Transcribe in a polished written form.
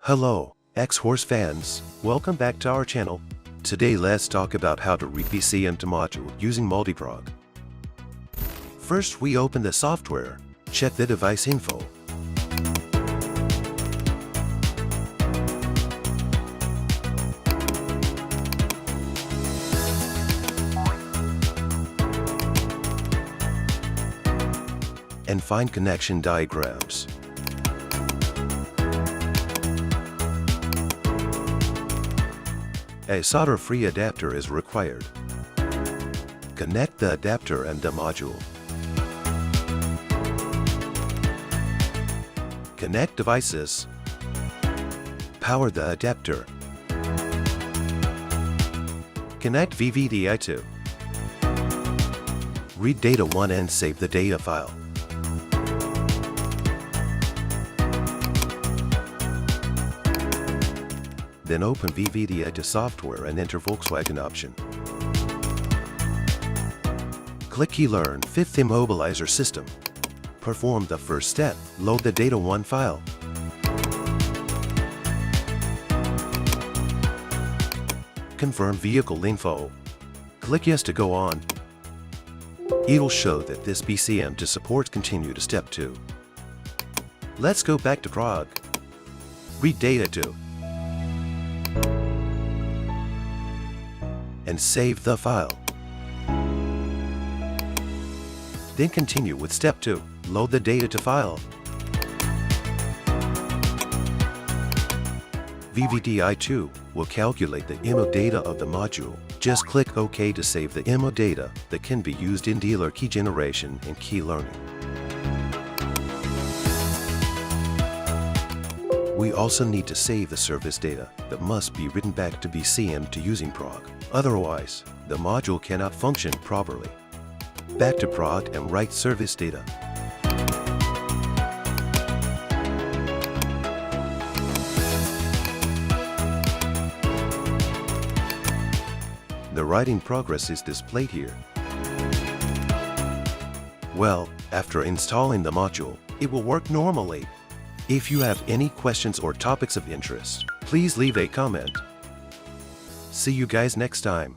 Hello, Xhorse fans, welcome back to our channel. Today let's talk about how to read BCM2 module using multi-PROG. First we open the software, check the device info. And find connection diagrams. A solder-free adapter is required. Connect the adapter and the module. Connect devices. Power the adapter. Connect VVDI2. Read data 1 and save the data file. Then open VVDI2 software and enter Volkswagen option. Click Learn 5th Immobilizer System. Perform the first step, load the data 1 file. Confirm vehicle info. Click Yes to go on. It'll show that this BCM2 supports continue to step 2. Let's go back to PROG. Read data 2. And save the file. Then continue with step 2, load the data to file. VVDI2 will calculate the IMO data of the module. Just click OK to save the IMO data that can be used in dealer key generation and key learning. We also need to save the service data that must be written back to BCM2 using PROG. Otherwise, the module cannot function properly. Back to PROG and write service data. The writing progress is displayed here. Well, after installing the module, it will work normally. If you have any questions or topics of interest, please leave a comment. See you guys next time.